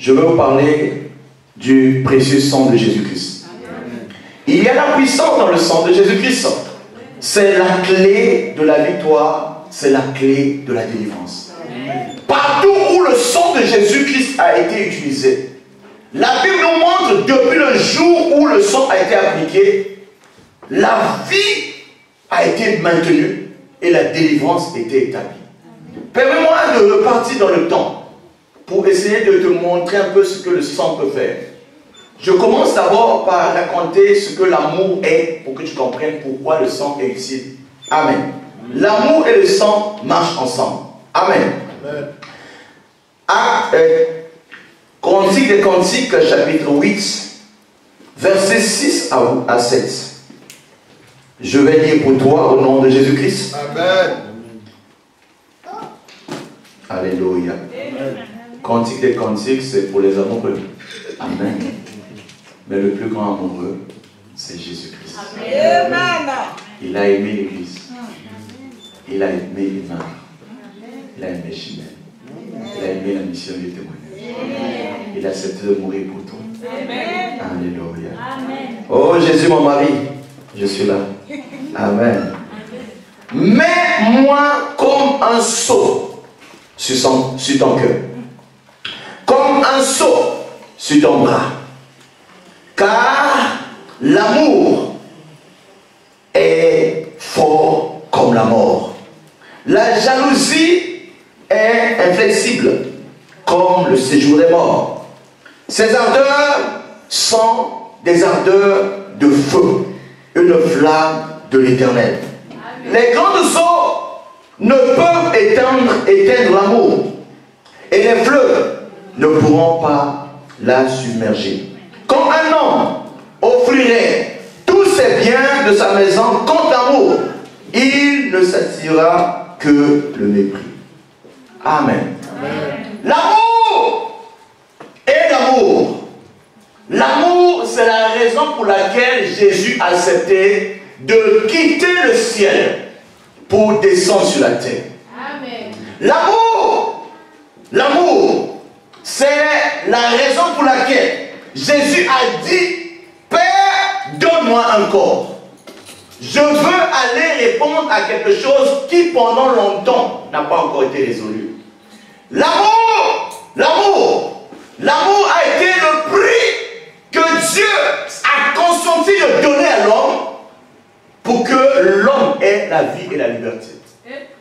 je vais vous parler du précieux sang de Jésus-Christ. Il y a la puissance dans le sang de Jésus-Christ. C'est la clé de la victoire, c'est la clé de la délivrance. Partout où le sang de Jésus-Christ a été utilisé, la Bible nous montre depuis le jour où le sang a été appliqué, la vie a été maintenue et la délivrance a été établie. Permets-moi de repartir dans le temps pour essayer de te montrer un peu ce que le sang peut faire. Je commence d'abord par raconter ce que l'amour est pour que tu comprennes pourquoi le sang est utile. Amen. L'amour et le sang marchent ensemble. Amen. Cantique des Cantiques, chapitre 8, versets 6 à 7. Je vais lire pour toi au nom de Jésus-Christ. Amen. Alléluia. Cantique des Cantiques, c'est pour les amoureux. Amen. Mais le plus grand amoureux, c'est Jésus-Christ. Il a aimé l'Église. Il a aimé Emma. Il a aimé Chimène. Il a aimé la mission du témoignage. Il a accepté de mourir pour toi. Alléluia. Oh Jésus, mon mari, je suis là. Amen. Mets-moi comme un sceau sur ton cœur. Comme un sceau sur ton bras. Car l'amour est fort comme la mort. La jalousie est inflexible comme le séjour des morts. Ces ardeurs sont des ardeurs de feu, une flamme de l'Éternel. Les grandes eaux ne peuvent éteindre l'amour et les fleuves ne pourront pas la submerger. Quand un homme offrirait tous ses biens de sa maison contre l'amour, il ne s'attira que le mépris. Amen. L'amour est l'amour. L'amour, c'est la raison pour laquelle Jésus a accepté de quitter le ciel pour descendre sur la terre. L'amour, c'est la raison pour laquelle Jésus a dit, Père, donne-moi encore. Je veux aller répondre à quelque chose qui pendant longtemps n'a pas encore été résolu. L'amour a été le prix que Dieu a consenti de donner à l'homme pour que l'homme ait la vie et la liberté.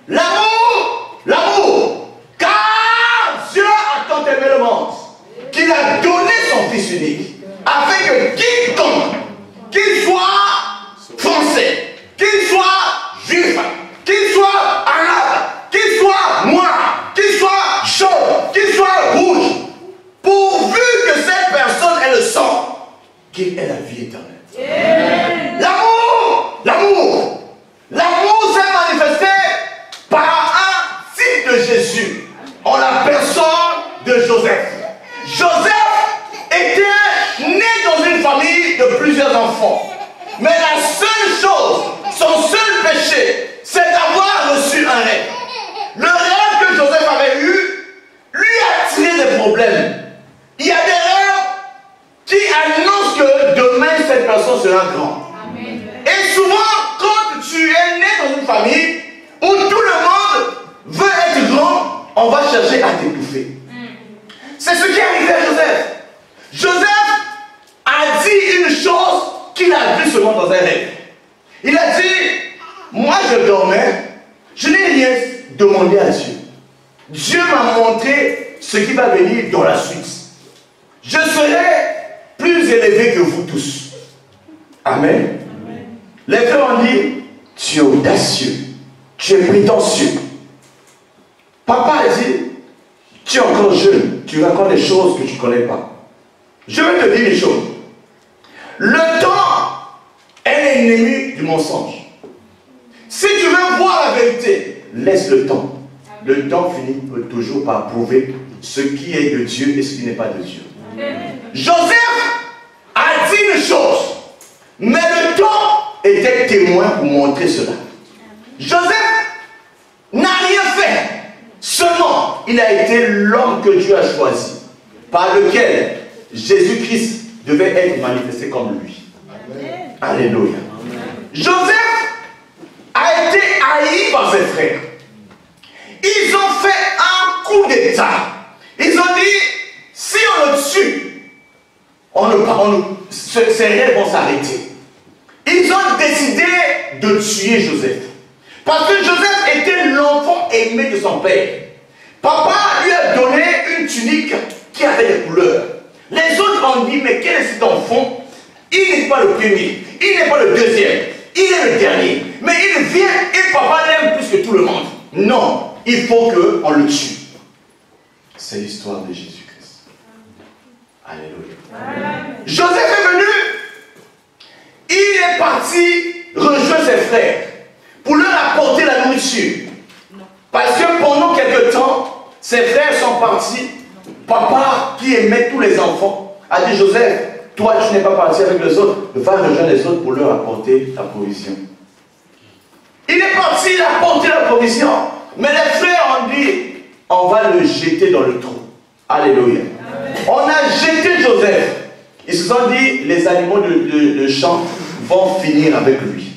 L'amour, car Dieu a tant aimé le monde qu'il a donné son Fils unique, afin que quiconque, qu'il soit français, qu'il soit juif, qu'il soit arabe, qu'il soit noir, qu'il soit jaune, qu'il soit rouge, pourvu que cette personne ait le sang, qu'il ait la vie éternelle. L'amour s'est manifesté par un type de Jésus, en la personne de Joseph. Joseph était né dans une famille de plusieurs enfants. Mais la seule chose, son seul péché, c'est d'avoir reçu un rêve. Le rêve que Joseph avait eu, lui a tiré des problèmes. Il y a des rêves qui annoncent que demain, cette personne sera grande. Et souvent, quand tu es né dans une famille où tout le monde veut être grand, on va chercher à t'étouffer. C'est ce qui est arrivé à Joseph. Joseph a dit une chose qu'il a vue seulement dans un rêve. Il a dit, moi je dormais, je n'ai rien demandé à Dieu. Dieu m'a montré ce qui va venir dans la suite. Je serai plus élevé que vous tous. Amen. Les frères ont dit, tu es audacieux, tu es prétentieux. Papa a dit, tu es encore jeune, tu racontes des choses que tu ne connais pas. Je vais te dire une chose. Le temps est l'ennemi du mensonge. Si tu veux voir la vérité, laisse le temps. Le temps finit toujours par prouver ce qui est de Dieu et ce qui n'est pas de Dieu. Joseph a dit une chose, mais le temps était témoin pour montrer cela. Joseph n'a rien fait. Seulement, il a été l'homme que Dieu a choisi. par lequel Jésus-Christ devait être manifesté comme lui. Amen. Alléluia. Amen. Joseph a été haï par ses frères. Ils ont fait un coup d'état. Ils ont dit, si on le tue, ces rêves vont s'arrêter. Ils ont décidé de tuer Joseph. Parce que Joseph était l'enfant aimé de son père. Papa lui a donné une tunique qui avait des couleurs. Les autres ont dit, mais quel est cet enfant? Il n'est pas le premier, il n'est pas le deuxième, il est le dernier. Mais il vient et papa l'aime plus que tout le monde. Non, il faut qu'on le tue. C'est l'histoire de Jésus-Christ. Alléluia. Amen. Joseph est venu, il est parti rejoindre ses frères pour leur apporter la nourriture. Parce que pendant quelque temps, ses frères sont partis. Papa, qui aimait tous les enfants, a dit, Joseph, toi tu n'es pas parti avec les autres, va rejoindre les autres pour leur apporter la provision. Il est parti, il a apporté la provision. Mais les frères ont dit, on va le jeter dans le trou. Alléluia. Amen. On a jeté Joseph. Ils se sont dit, les animaux de champ vont finir avec lui.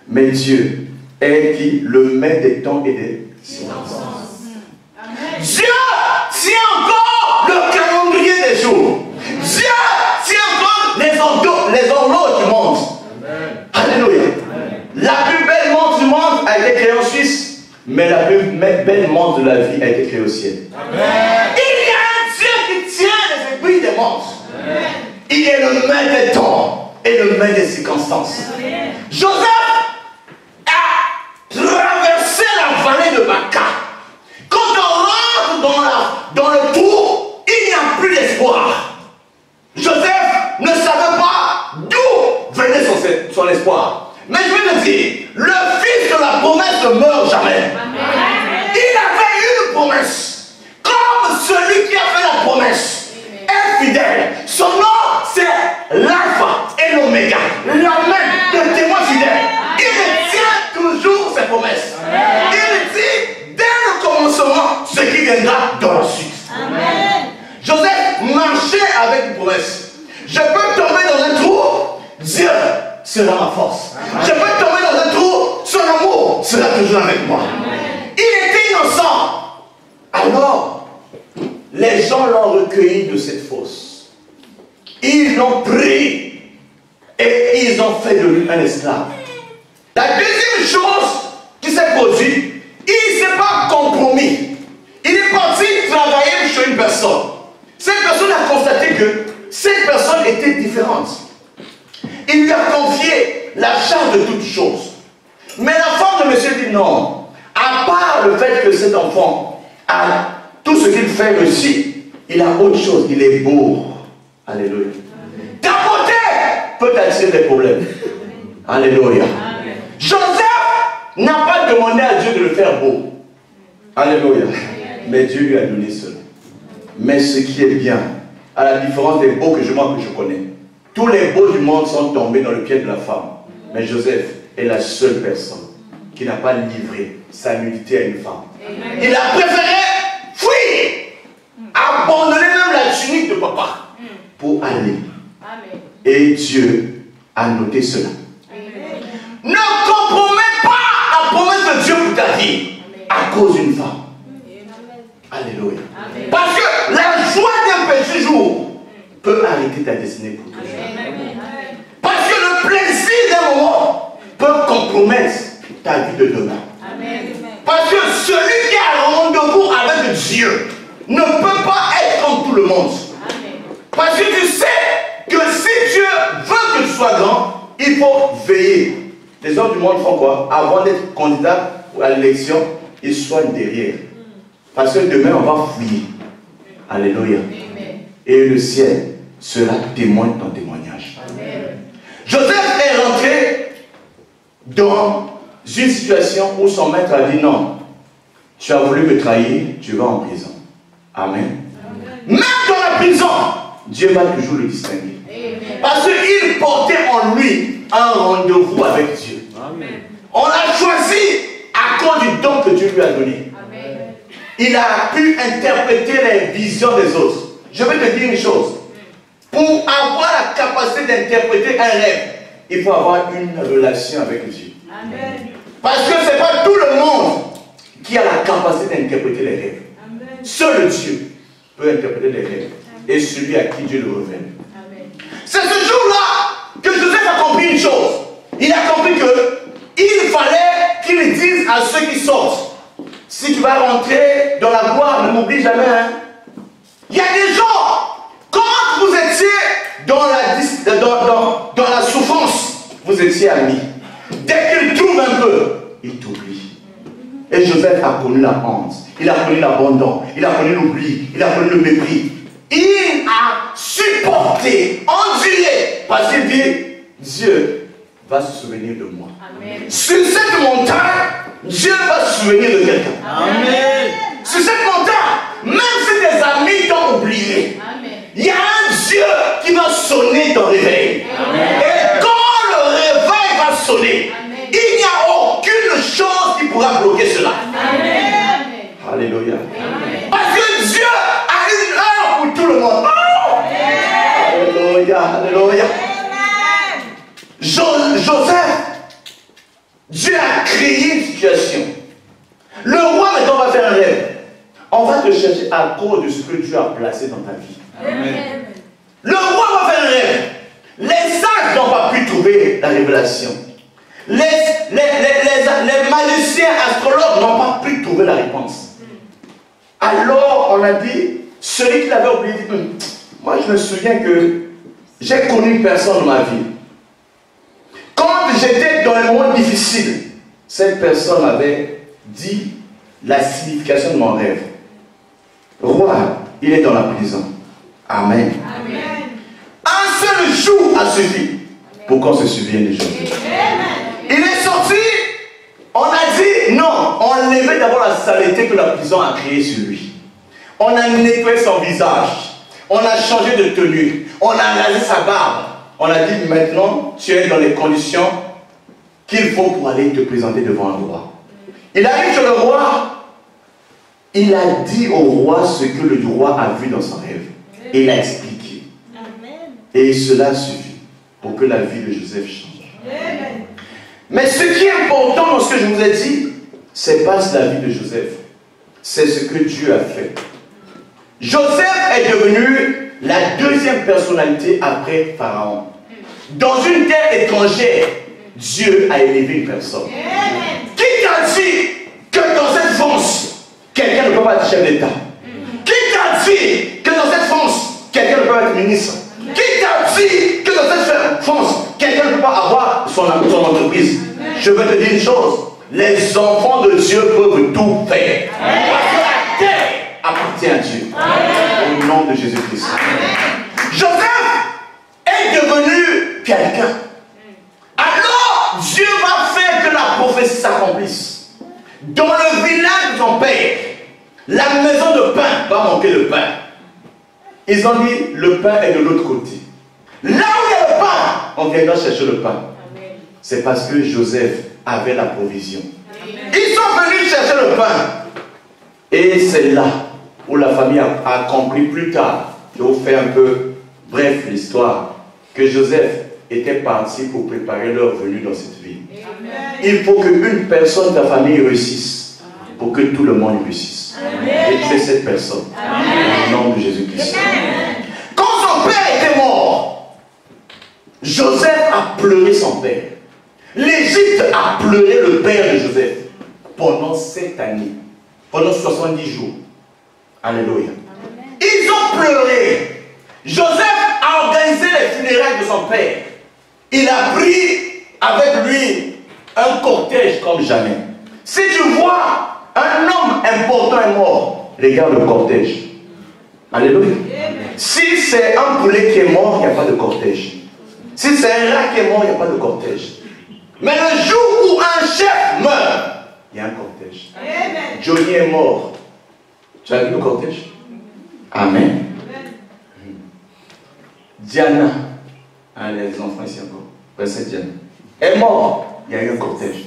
Mais Dieu est qui le maître des temps et des circonstances. Dieu tient encore le calendrier des jours. Dieu tient encore les horloges du monde. Amen. Alléluia. Amen. La plus belle montre du monde a été créée en Suisse, mais la plus belle montre de la vie a été créée au ciel. Amen. Il y a un Dieu qui tient les aiguilles des montres. Amen. Il est le maître des temps et le maître des circonstances. Amen. Joseph a traversé la vallée de Baca. Quand on rentre dans le trou, il n'y a plus d'espoir. Joseph ne savait pas d'où venait son espoir. Mais je vais te dire, le fils de la promesse ne meurt jamais. Amen. Il avait une promesse. Comme celui qui a fait la promesse est fidèle. Son nom, c'est l'alpha et l'oméga. La même, le témoin fidèle. Il tient toujours ses promesses. Il dit, dès le commencement, ce qui viendra dans la suite. Amen. Joseph marchait avec une promesse. Je peux tomber dans un trou, Dieu sera ma force. Amen. Je peux tomber dans un trou, son amour sera toujours avec moi. Amen. Il était innocent. Alors, les gens l'ont recueilli de cette fosse. Ils l'ont pris et ils ont fait de lui un esclave. La deuxième chose qui s'est produite, il ne s'est pas compromis. Il est parti travailler chez une personne. Cette personne a constaté que cette personne était différente. Il lui a confié la charge de toutes choses. Mais la femme de monsieur dit non. À part le fait que cet enfant a tout ce qu'il fait réussi, il a autre chose. Il est beau. Alléluia. Ta beauté peut attirer des problèmes. Alléluia. Joseph n'a pas demandé à Dieu de le faire beau. Alléluia. Mais Dieu lui a donné cela. Mais ce qui est bien, à la différence des beaux que je connais, tous les beaux du monde sont tombés dans le pied de la femme. Mais Joseph est la seule personne qui n'a pas livré sa nudité à une femme. Amen. Il a préféré fuir, abandonner même la tunique de papa pour aller. Amen. Et Dieu a noté cela. Amen. Ne compromets pas la promesse de Dieu pour ta vie à cause d'une femme. Alléluia. Amen. Parce que la joie d'un petit jour peut arrêter ta destinée pour toujours. Parce que le plaisir d'un moment peut compromettre ta vie de demain. Amen. Parce que celui qui a rendez-vous avec Dieu ne peut pas être comme tout le monde. Amen. Parce que tu sais que si Dieu veut que tu sois grand, il faut veiller. Les hommes du monde font quoi? Avant d'être candidat à l'élection, ils soignent derrière. Parce que demain, on va fouiller. Alléluia. Amen. Et le ciel sera témoin de ton témoignage. Amen. Joseph est rentré dans une situation où son maître a dit non, tu as voulu me trahir, tu vas en prison. Amen. Amen. Même dans la prison, Dieu va toujours le distinguer. Amen. Parce qu'il portait en lui un rendez-vous avec Dieu. Amen. On l'a choisi à cause du don que Dieu lui a donné. Amen. Il a pu interpréter les visions des autres. je vais te dire une chose. Pour avoir la capacité d'interpréter un rêve, il faut avoir une relation avec Dieu. Amen. Parce que ce n'est pas tout le monde qui a la capacité d'interpréter les rêves. Amen. Seul Dieu peut interpréter les rêves. Et celui à qui Dieu le révèle. C'est ce jour-là que Joseph a compris une chose. Il a compris qu'il fallait qu'il dise à ceux qui sortent, si tu vas rentrer dans la gloire, ne m'oublie jamais. Hein. Il y a des gens, quand vous étiez dans la souffrance, vous étiez amis. Dès qu'il trouve un peu, il t'oublie. Et Joseph a connu la honte, il a connu l'abandon, il a connu l'oubli, il a connu le mépris. Il a supporté, enduré, parce qu'il dit, Dieu va se souvenir de moi. Amen. Sur cette montagne, Dieu va se souvenir de quelqu'un. Amen. Sur cette montagne, même si tes amis t'ont oublié, il y a un Dieu qui va sonner ton réveil. Amen. Et quand le réveil va sonner, amen, il n'y a aucune chose qui pourra bloquer cela. Amen. Alléluia. Amen. Parce que Dieu a une heure pour tout le monde. Oh! Alléluia. Alléluia. Joseph, Dieu a créé une situation. Le roi maintenant va faire un rêve. On va te chercher à cause de ce que Dieu a placé dans ta vie. Amen. Le roi va faire un rêve. Les sages n'ont pas pu trouver la révélation. Les magiciens, astrologues n'ont pas pu trouver la réponse. Alors on a dit, celui qui l'avait oublié dit, moi je me souviens que j'ai connu une personne dans ma vie. Quand j'étais dans un moment difficile, cette personne avait dit la signification de mon rêve. Roi, il est dans la prison. Amen. Amen. Un seul jour a suffi pour qu'on se souvienne des choses. Il est sorti, on a dit non, on a enlevé d'abord la saleté que la prison a créée sur lui. On a nettoyé son visage, on a changé de tenue, on a rasé sa barbe. On a dit maintenant, tu es dans les conditions qu'il faut pour aller te présenter devant un roi. Il arrive sur le roi, il a dit au roi ce que le roi a vu dans son rêve. Et il a expliqué. Et cela suffit pour que la vie de Joseph change. Mais ce qui est important dans ce que je vous ai dit, ce n'est pas la vie de Joseph. C'est ce que Dieu a fait. Joseph est devenu la deuxième personnalité après Pharaon. Dans une terre étrangère, Dieu a élevé une personne. Qui t'a dit que dans cette France, quelqu'un ne peut pas être chef d'État? Qui t'a dit que dans cette France, quelqu'un ne peut pas être ministre? Qui t'a dit que dans cette France, quelqu'un ne peut pas avoir son entreprise? Je veux te dire une chose, les enfants de Dieu peuvent tout faire. Parce que la terre appartient à Dieu. Amen. Au nom de Jésus-Christ. Joseph est devenu quelqu'un. Alors Dieu va faire que la prophétie s'accomplisse. Dans le village de son père, la maison de pain va manquer de pain. Ils ont dit le pain est de l'autre côté. Là où il y a le pain, on viendra chercher le pain. C'est parce que Joseph avait la provision. Amen. Ils sont venus chercher le pain. Et c'est là où la famille a compris plus tard, je vais vous faire un peu bref l'histoire, que Joseph était parti pour préparer leur venue dans cette ville. Amen. Il faut qu'une personne de la famille réussisse pour que tout le monde réussisse. Amen. Et tu es cette personne. Amen. Au nom de Jésus-Christ. Quand son père était mort, Joseph a pleuré son père. L'Égypte a pleuré le père de Joseph pendant 7 années, pendant 70 jours. Alléluia. Amen. Ils ont pleuré. Joseph a organisé les funérailles de son père. Il a pris avec lui un cortège comme jamais. Si tu vois un homme important est mort, regarde le cortège. Alléluia. Amen. Si c'est un poulet qui est mort, il n'y a pas de cortège. Si c'est un rat qui est mort, il n'y a pas de cortège. Mais le jour où un chef meurt, il y a un cortège. Amen. Johnny est mort. Tu as vu le cortège? Amen. Diana, les enfants ici encore, verset Diana, est mort, il y a eu un cortège.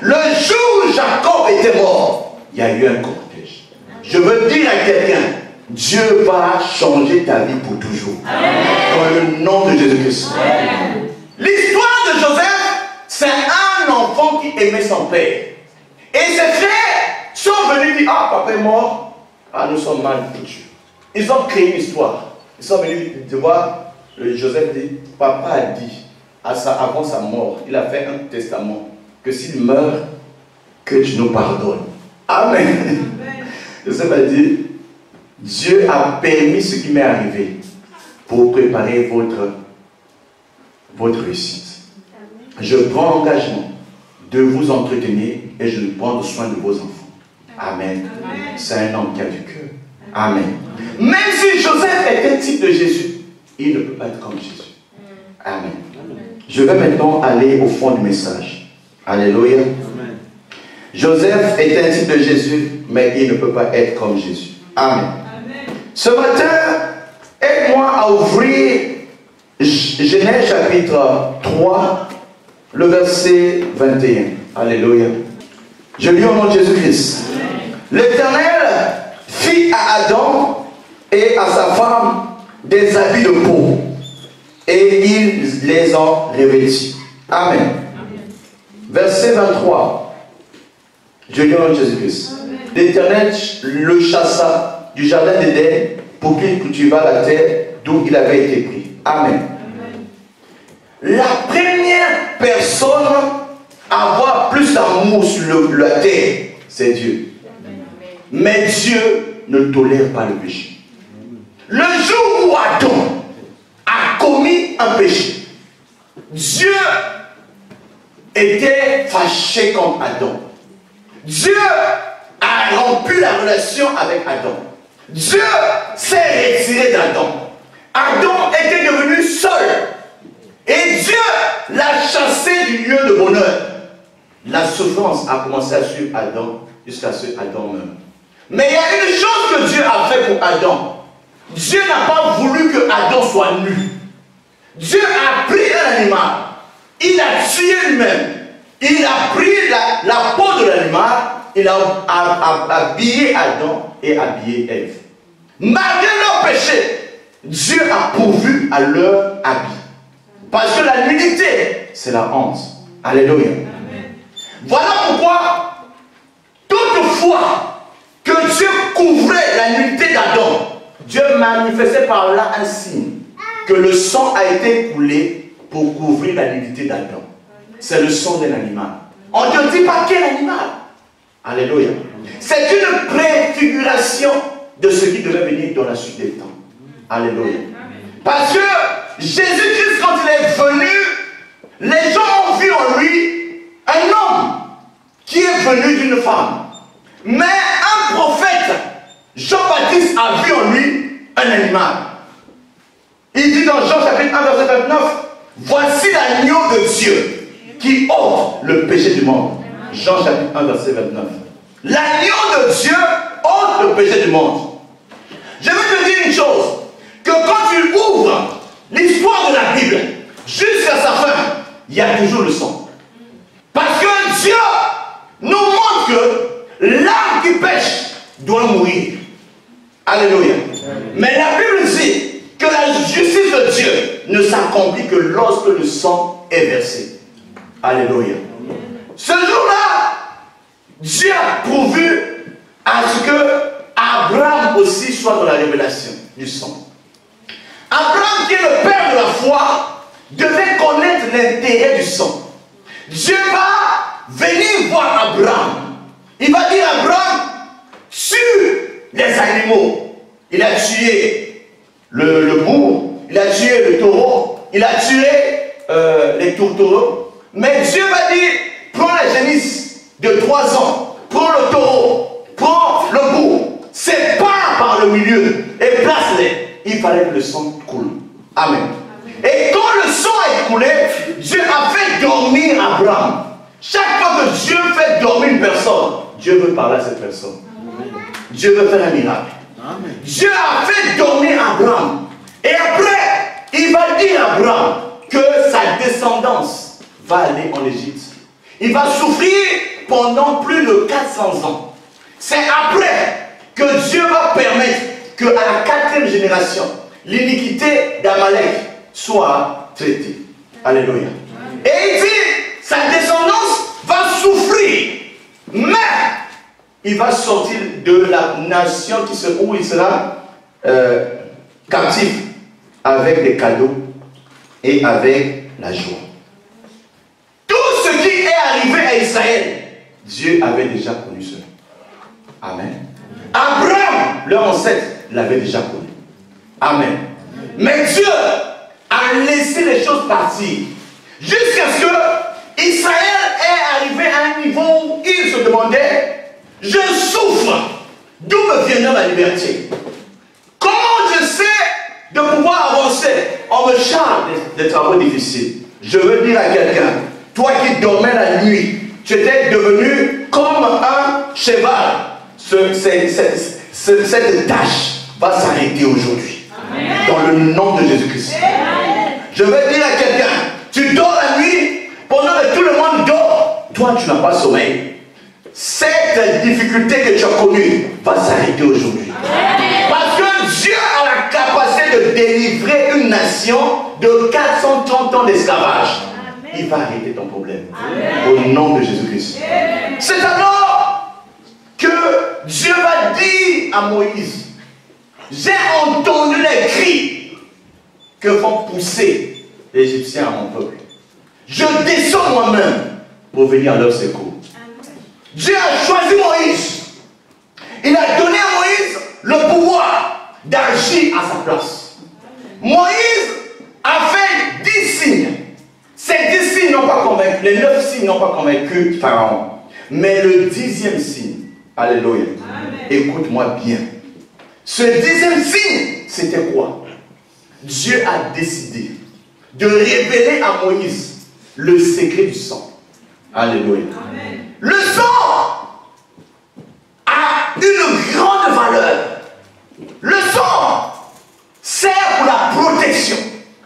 Le jour où Jacob était mort, il y a eu un cortège. Je veux dire à quelqu'un, Dieu va changer ta vie pour toujours. Dans le nom de Jésus-Christ. L'histoire de Joseph, c'est un enfant qui aimait son père. Et ses frères sont venus dire, ah, papa est mort, ah, nous sommes mal foutus. Ils ont créé une histoire. Ils sont venus de voir, Joseph dit, papa a dit, avant sa mort, il a fait un testament, que s'il meurt, que tu nous pardonnes. Amen. Joseph a dit, Dieu a permis ce qui m'est arrivé pour préparer votre réussite. Je prends l'engagement de vous entretenir et je vais prendre soin de vos enfants. Amen. C'est un homme qui a du cœur. Amen. Même si Joseph est un type de Jésus, il ne peut pas être comme Jésus. Amen. Je vais maintenant aller au fond du message. Alléluia. Joseph est un type de Jésus, mais il ne peut pas être comme Jésus. Amen. Ce matin, aide-moi à ouvrir Genèse chapitre 3, le verset 21. Alléluia. Je lis au nom de Jésus-Christ. L'Éternel fit à Adam et à sa femme des habits de peau, et ils les ont revêtis. Amen. Verset 23. Je lis au nom de Jésus-Christ. L'Éternel le chassa du jardin d'Éden pour qu'il cultivât la terre d'où il avait été pris. Amen. La première personne à avoir plus d'amour sur la terre, c'est Dieu. Mais Dieu ne tolère pas le péché. Le jour où Adam a commis un péché, Dieu était fâché contre Adam. Dieu a rompu la relation avec Adam. Dieu s'est retiré d'Adam. Adam était devenu seul. Et Dieu l'a chassé du lieu de bonheur. La souffrance a commencé à suivre Adam jusqu'à ce qu'Adam meure. Mais il y a une chose que Dieu a fait pour Adam. Dieu n'a pas voulu que Adam soit nu. Dieu a pris un animal. Il a tué lui-même. Il a pris la peau de l'animal. Il a habillé Adam et habillé Ève. Malgré leur péché, Dieu a pourvu à leur habit. Parce que la nudité, c'est la honte. Alléluia. Voilà pourquoi, toutefois que Dieu couvrait la nudité d'Adam, Dieu manifestait par là un signe que le sang a été coulé pour couvrir la nudité d'Adam. C'est le sang d'un animal. On ne te dit pas quel animal. Alléluia. C'est une préfiguration de ce qui devait venir dans la suite des temps. Alléluia. Parce que Jésus-Christ, quand il est venu, les gens ont vu en lui un homme qui est venu d'une femme. Mais un prophète, Jean-Baptiste, a vu en lui un animal. Il dit dans Jean chapitre 1, verset 29, voici l'agneau de Dieu qui ôte le péché du monde. Jean chapitre 1, verset 29. L'agneau de Dieu ôte le péché du monde. Je veux te dire une chose, que quand tu ouvres l'histoire de la Bible jusqu'à sa fin, il y a toujours le sang. Parce que Dieu nous montre que l'âme qui pêche doit mourir. Alléluia. Mais la Bible dit que la justice de Dieu ne s'accomplit que lorsque le sang est versé. Alléluia. Ce jour-là, Dieu a pourvu à ce que Abraham aussi soit dans la révélation du sang. Abraham, qui est le père de la foi, devait connaître l'intérêt du sang. Dieu va venir voir Abraham. Il va dire à Abraham, tue les animaux. Il a tué le bouc, il a tué le taureau, il a tué les tourtereaux. Mais Dieu va dire, prends la génisse de 3 ans, prends le taureau, prends le bouc, sépare par le milieu et place-les. Il fallait que le sang coule. Amen. Et quand le sang est coulé, Dieu a fait dormir Abraham. Chaque fois que Dieu fait dormir une personne, Dieu veut parler à cette personne. Dieu veut faire un miracle. Amen. Dieu a fait dormir Abraham. Et après, il va dire à Abraham que sa descendance va aller en Égypte. Il va souffrir pendant plus de 400 ans. C'est après que Dieu va permettre qu'à la 4e génération, l'iniquité d'Amalek soit traitée. Alléluia. Et il dit, sa descendance va souffrir, mais il va sortir de la nation où il sera captif avec des cadeaux et avec la joie. Tout ce qui est arrivé à Israël, Dieu avait déjà connu cela. Amen. Abraham, leur ancêtre, l'avait déjà connu. Amen. Mais Dieu a laissé les choses partir jusqu'à ce que Israël est arrivé à un niveau où il se demandait, je souffre, d'où me viendra ma liberté? Comment je sais de pouvoir avancer? On me charge des travaux difficiles. Je veux dire à quelqu'un, toi qui dormais la nuit, tu étais devenu comme un cheval. Cette tâche va s'arrêter aujourd'hui. Dans le nom de Jésus-Christ. Je veux dire à quelqu'un, tu dors la nuit, pendant que tout le monde dort, toi tu n'as pas sommeil. Cette difficulté que tu as connue va s'arrêter aujourd'hui. Parce que Dieu a la capacité de délivrer une nation de 430 ans d'esclavage. Il va arrêter ton problème. Au nom de Jésus-Christ. C'est alors que Dieu va dire à Moïse, j'ai entendu les cris que vont pousser les Égyptiens à mon peuple. Je descends moi-même pour venir à leur secours. Dieu a choisi Moïse. Il a donné à Moïse le pouvoir d'agir à sa place. Moïse a fait 10 signes. Ces 10 signes n'ont pas convaincu, les 9 signes n'ont pas convaincu Pharaon. Mais le 10e signe, alléluia, écoute-moi bien. Ce 10e signe, c'était quoi? Dieu a décidé de révéler à Moïse le secret du sang. Alléluia. Amen. Le sang a une grande valeur. Le sang sert pour la protection.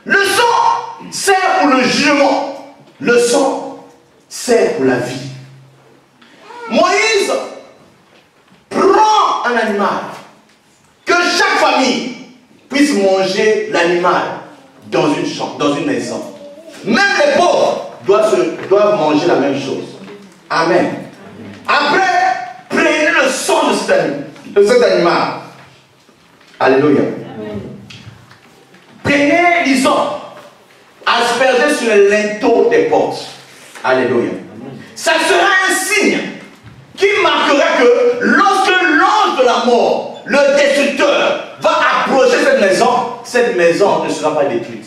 Le sang sert pour le jugement. Le sang sert pour la vie. Moïse prend un animal. Que chaque famille puisse manger l'animal dans une chambre, dans une maison. Même les pauvres doivent manger la même chose. Amen. Après, prenez le sang de cet animal. Alléluia. Prenez l'hysope, aspergez sur le linteau des portes. Alléluia. Ça sera un signe qui marquera que lorsque l'ange de la mort, le destructeur, va approcher cette maison ne sera pas détruite.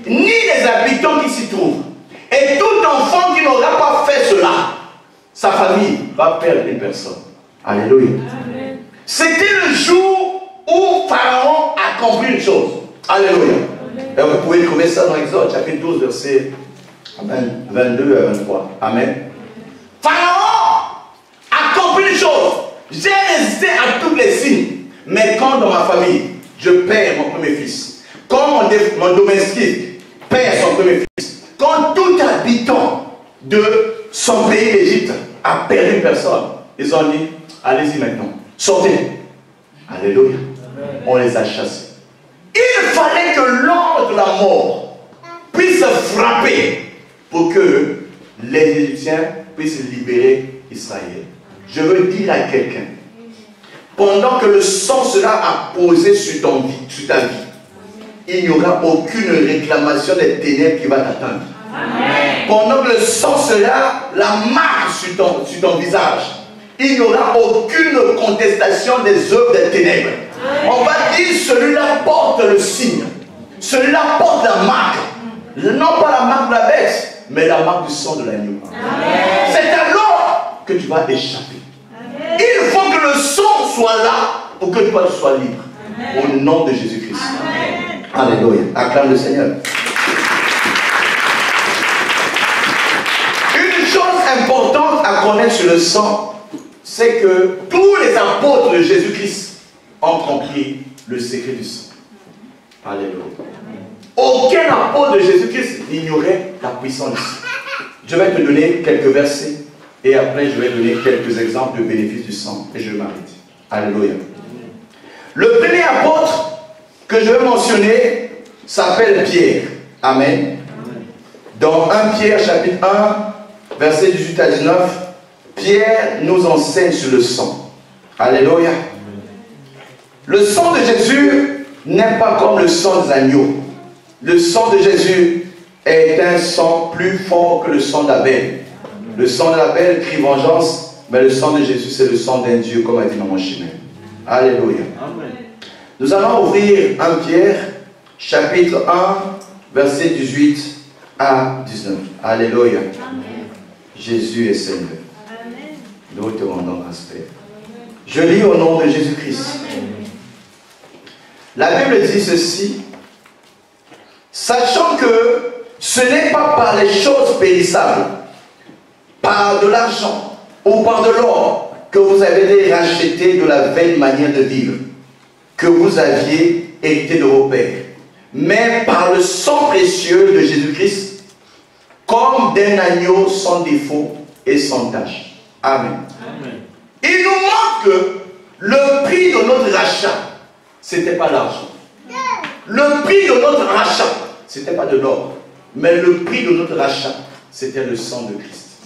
Ni les habitants qui s'y trouvent. Et tout enfant qui n'aura pas fait cela, sa famille va perdre une personne. Alléluia. C'était le jour où Pharaon a compris une chose. Alléluia. Et vous pouvez trouver ça dans Exode, chapitre 12, versets 22 à 23. Amen. Pharaon a compris une chose. J'ai résisté à tous les signes. Mais quand dans ma famille, je perds mon premier fils, quand mon domestique perd son premier fils, quand tout habitant de son pays d'Égypte a perdu une personne, ils ont dit, allez-y maintenant, sortez. Alléluia. On les a chassés. Il fallait que l'ange de la mort puisse frapper pour que les Égyptiens puissent libérer Israël. Je veux dire à quelqu'un, pendant que le sang sera apposé sur ta vie, il n'y aura aucune réclamation des ténèbres qui va t'atteindre. Pendant que le sang sera la marque sur ton visage, il n'y aura aucune contestation des œuvres des ténèbres. On va dire, celui-là porte le signe, celui-là porte la marque, non pas la marque de la bête, mais la marque du sang de l'agneau. C'est alors que tu vas échapper. Il faut que le sang soit là pour que toi tu sois libre. Au nom de Jésus-Christ. Alléluia. Acclame le Seigneur. Une chose importante à connaître sur le sang, c'est que tous les apôtres de Jésus-Christ ont compris le secret du sang. Alléluia. Aucun apôtre de Jésus-Christ n'ignorait la puissance du sang. Je vais te donner quelques versets et après je vais donner quelques exemples de bénéfices du sang et je m'arrête. Alléluia. Le premier apôtre que je vais mentionner s'appelle Pierre. Amen. Dans 1 Pierre chapitre 1, versets 18 à 19, Pierre nous enseigne sur le sang. Alléluia. Le sang de Jésus n'est pas comme le sang des agneaux. Le sang de Jésus est un sang plus fort que le sang d'Abel. Le sang d'Abel crie vengeance, mais le sang de Jésus, c'est le sang d'un Dieu, comme a dit dans mon chemin. Alléluia. Amen. Nous allons ouvrir 1 Pierre, chapitre 1, versets 18 à 19. Alléluia. Amen. Jésus est Seigneur. Amen. Nous te rendons grâce, Père. Je lis au nom de Jésus-Christ. La Bible dit ceci: sachant que ce n'est pas par les choses périssables, par de l'argent ou par de l'or, que vous avez été rachetés de la vaine manière de vivre que vous aviez hérité de vos pères, mais par le sang précieux de Jésus-Christ, comme d'un agneau sans défaut et sans tache. Amen. Amen. Il nous montre que le prix de notre rachat, ce n'était pas l'argent. Le prix de notre rachat, ce n'était pas de l'or, mais le prix de notre rachat, c'était le sang de Christ.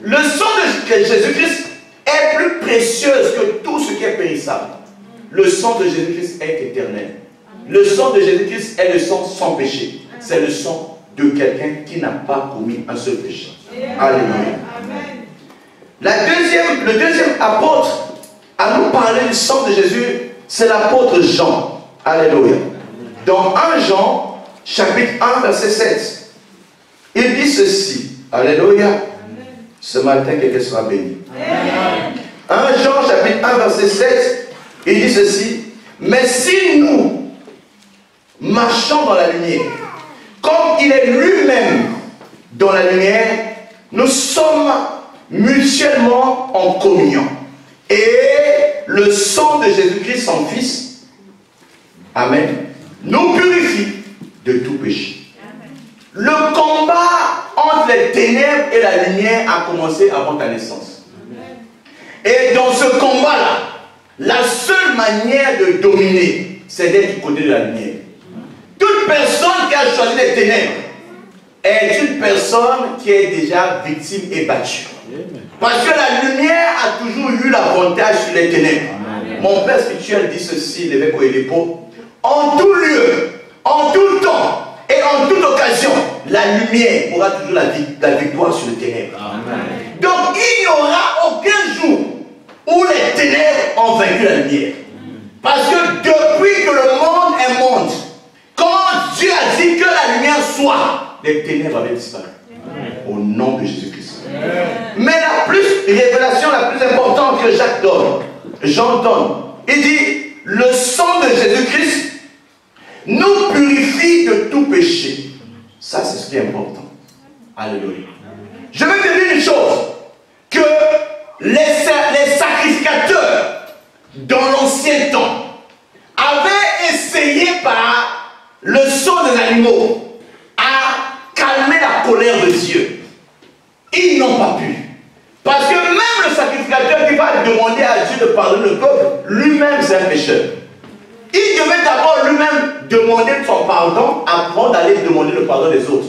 Le sang de Jésus-Christ est plus précieux que tout ce qui est périssable. Le sang de Jésus-Christ est éternel. Le sang de Jésus-Christ est le sang sans péché. C'est le sang de quelqu'un qui n'a pas commis un seul péché. Alléluia. Le deuxième apôtre à nous parler du sang de Jésus, c'est l'apôtre Jean. Alléluia. Dans 1 Jean, chapitre 1, verset 7, il dit ceci. Alléluia. Ce matin, quelqu'un sera béni. Amen. 1 Jean, chapitre 1, verset 7, il dit ceci: mais si nous marchons dans la lumière, comme il est lui-même dans la lumière, nous sommes mutuellement en communion. Et le sang de Jésus-Christ, son Fils, Amen, nous purifie de tout péché. Le combat entre les ténèbres et la lumière a commencé avant ta naissance. Et dans ce combat-là, la seule manière de dominer, c'est d'être du côté de la lumière. Toute personne qui a choisi les ténèbres est une personne qui est déjà victime et battue. Parce que la lumière a toujours eu l'avantage sur les ténèbres. Mon père spirituel dit ceci, l'évêque Oedipo: en tout lieu, en tout temps et en toute occasion, la lumière aura toujours la victoire sur les ténèbres. Amen. Donc il n'y aura aucun jour où les ténèbres ont vaincu la lumière. Parce que depuis que le monde est monde, quand Dieu a dit que la lumière soit, les ténèbres avaient disparu. Amen. Au nom de Jésus-Christ. Mais la révélation la plus importante que Jean donne, il dit: le sang de Jésus-Christ nous purifie de tout péché. Ça, c'est ce qui est important. Alléluia. Je vais te dire une chose, que les sacrificateurs dans l'ancien temps avaient essayé par le sang des animaux à calmer la colère de Dieu. Ils n'ont pas pu. Parce que même le sacrificateur qui va demander à Dieu de pardonner le peuple, lui-même c'est un pécheur. Il devait d'abord lui-même demander son pardon avant d'aller demander le pardon des autres.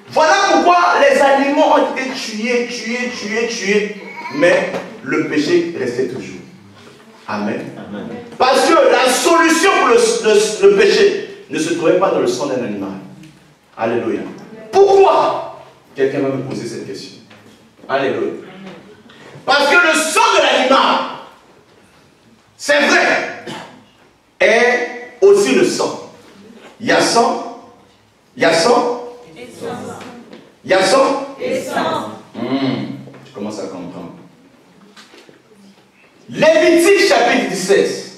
Voilà pourquoi les animaux ont été tués, mais le péché restait toujours. Amen. Amen. Parce que la solution pour le péché ne se trouvait pas dans le sang d'un animal. Alléluia. Pourquoi? Quelqu'un va me poser cette question. Alléluia. Parce que le sang de l'animal, c'est vrai, est aussi le sang. Il y a sang, il y a sang, il y a sang, je commence à comprendre. Lévitique chapitre 17,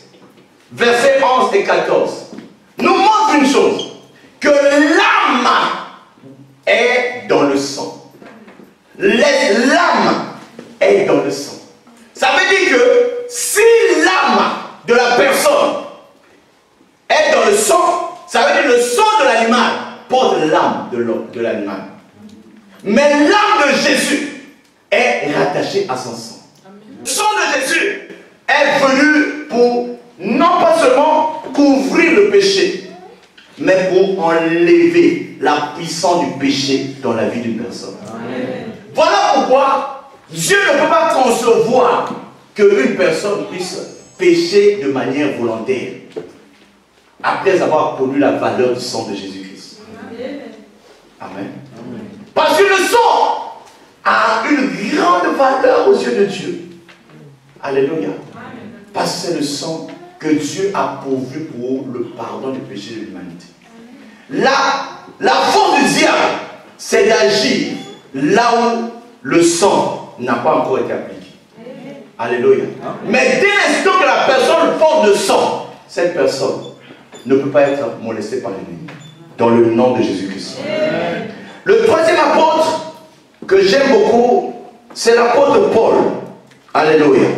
versets 11 et 14, nous montre une chose, que l'âme est dans le sang. L'âme est dans le sang. Ça veut dire que si l'âme de la personne est dans le sang, ça veut dire le sang de l'animal porte l'âme de l'animal. Mais l'âme de Jésus est rattachée à son sang. Le sang de Jésus est venu pour non enlever la puissance du péché dans la vie d'une personne. Amen. Voilà pourquoi Dieu ne peut pas concevoir qu'une personne puisse pécher de manière volontaire après avoir connu la valeur du sang de Jésus-Christ. Amen. Amen. Parce que le sang a une grande valeur aux yeux de Dieu. Alléluia. Parce que c'est le sang que Dieu a pourvu pour le pardon du péché de l'humanité. La force du diable, c'est d'agir là où le sang n'a pas encore été appliqué. Alléluia. Mais dès l'instant que la personne porte le sang, cette personne ne peut pas être molestée par l'ennemi. Dans le nom de Jésus-Christ. Le troisième apôtre que j'aime beaucoup, c'est l'apôtre Paul. Alléluia.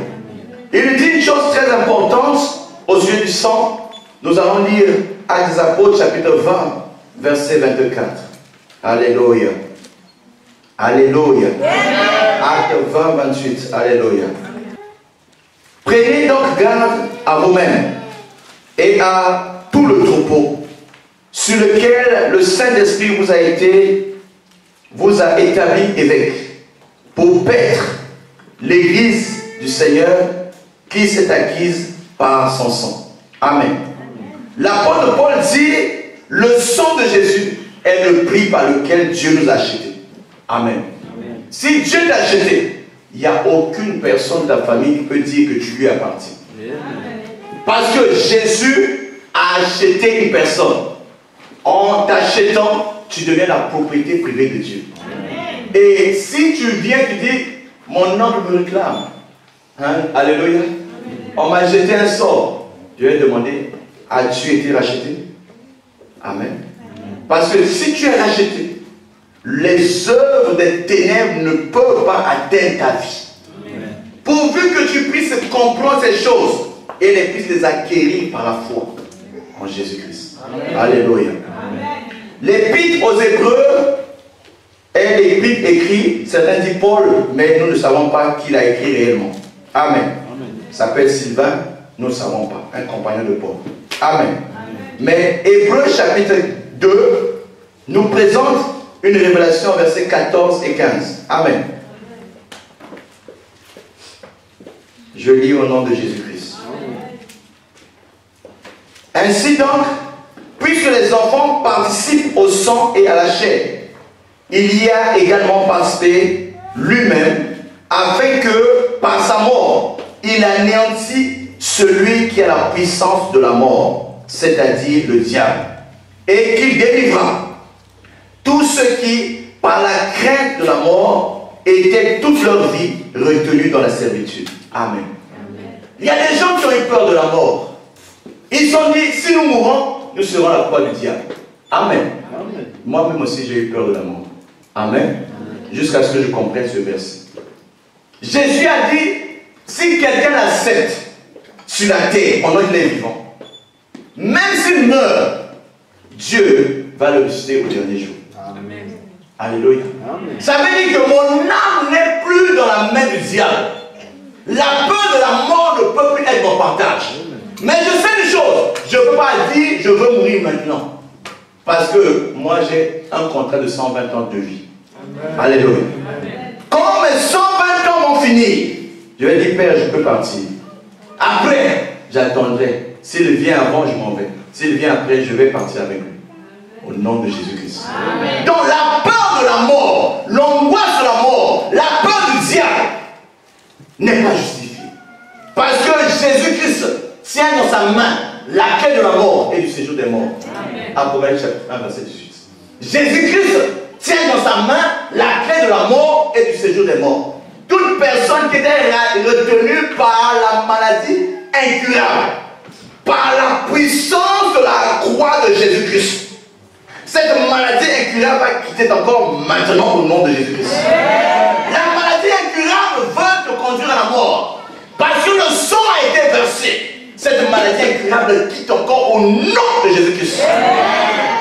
Il dit une chose très importante aux yeux du sang. Nous allons lire Actes des Apôtres, chapitre 20, verset 24. Alléluia. Alléluia. Actes 20, 28. Alléluia. Prenez donc garde à vous-mêmes et à tout le troupeau sur lequel le Saint-Esprit vous a établi évêque pour paître l'Église du Seigneur qui s'est acquise par son sang. Amen. L'apôtre Paul dit, le sang de Jésus est le prix par lequel Dieu nous a achetés. Amen. Amen. Si Dieu t'a acheté, il n'y a aucune personne de ta famille qui peut dire que tu lui appartiens. Parce que Jésus a acheté une personne. En t'achetant, tu deviens la propriété privée de Dieu. Amen. Et si tu viens, tu dis, mon oncle me réclame. Hein? Alléluia. Amen. On m'a jeté un sort. Je vais demander, as-tu été racheté? Amen. Amen. Parce que si tu es racheté, les œuvres des ténèbres ne peuvent pas atteindre ta vie. Amen. Pourvu que tu puisses comprendre ces choses et les puisses les acquérir par la foi en Jésus-Christ. Alléluia. L'épître aux Hébreux est l'épître écrit, certains disent Paul, mais nous ne savons pas qui l'a écrit réellement. Amen. Il s'appelle Sylvain, nous ne savons pas, un compagnon de Paul. Amen. Amen. Mais Hébreux chapitre 2 nous présente une révélation versets 14 et 15. Amen. Je lis au nom de Jésus-Christ. Ainsi donc, puisque les enfants participent au sang et à la chair, il y a également participé lui-même, afin que, par sa mort, il anéantit celui qui a la puissance de la mort, c'est-à-dire le diable, et qu'il délivra tous ceux qui, par la crainte de la mort, étaient toute leur vie retenus dans la servitude. Amen. Il y a des gens qui ont eu peur de la mort. Ils se sont dit, si nous mourons, nous serons à la croix du diable. Amen. Amen. Moi-même aussi, j'ai eu peur de la mort. Amen. Jusqu'à ce que je comprenne ce verset. Jésus a dit, si quelqu'un l'accepte sur la terre pendant qu'il est vivant, même s'il meurt, Dieu va le ressusciter au dernier jour. Amen. Alléluia. Amen. Ça veut dire que mon âme n'est plus dans la main du diable. La peur de la mort ne peut plus être mon partage. Mais je sais une chose, je ne peux pas dire je veux mourir maintenant. Parce que moi j'ai un contrat de 120 ans de vie. Amen. Alléluia. Amen. Quand mes 120 ans vont finir, je vais dire Père, je peux partir. Après, j'attendrai. S'il vient avant, je m'en vais. S'il vient après, je vais partir avec lui. Au nom de Jésus-Christ. Donc la peur de la mort, l'angoisse de la mort, la peur du diable n'est pas justifiée. Parce que Jésus-Christ tient dans sa main la clé de la mort et du séjour des morts. Apocalypse chapitre 1, verset 18. Jésus-Christ tient dans sa main la clé de la mort et du séjour des morts. Toute personne qui était retenue par la maladie incurable, par la puissance de la croix de Jésus-Christ, cette maladie incurable va quitter encore maintenant au nom de Jésus-Christ. La maladie incurable veut te conduire à la mort. Parce que le sang a été versé. Cette maladie incurable quitte encore au nom de Jésus-Christ.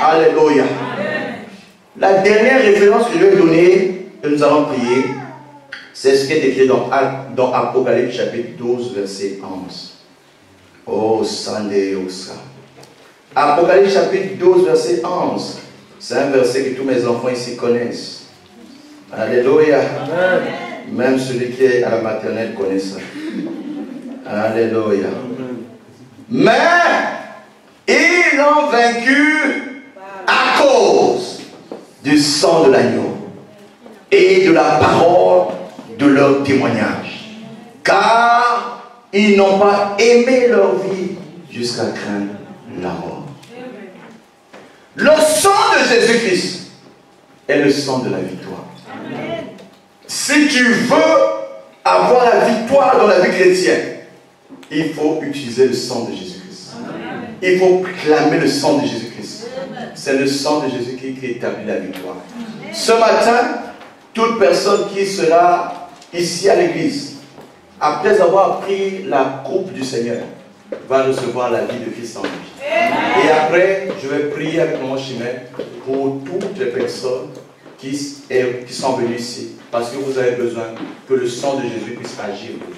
Alléluia. La dernière référence que je vais donner, que nous allons prier, c'est ce qui est écrit dans Apocalypse chapitre 12, verset 11. Oh, Sandé, Osa. Apocalypse chapitre 12, verset 11. C'est un verset que tous mes enfants ici connaissent. Alléluia. Amen. Même celui qui est à la maternelle connaît ça. Alléluia. Mais ils ont vaincu à cause du sang de l'agneau et de la parole de leur témoignage. Car ils n'ont pas aimé leur vie jusqu'à craindre la mort. Le sang de Jésus-Christ est le sang de la victoire. Amen. Si tu veux avoir la victoire dans la vie chrétienne, il faut utiliser le sang de Jésus-Christ. Il faut clamer le sang de Jésus-Christ. C'est le sang de Jésus-Christ qui établit la victoire. Ce matin, toute personne qui sera ici à l'église, après avoir pris la coupe du Seigneur, va recevoir la vie de Christ en lui. Et après, je vais prier avec mon chemin pour toutes les personnes qui sont venues ici, parce que vous avez besoin que le sang de Jésus puisse agir pour vous.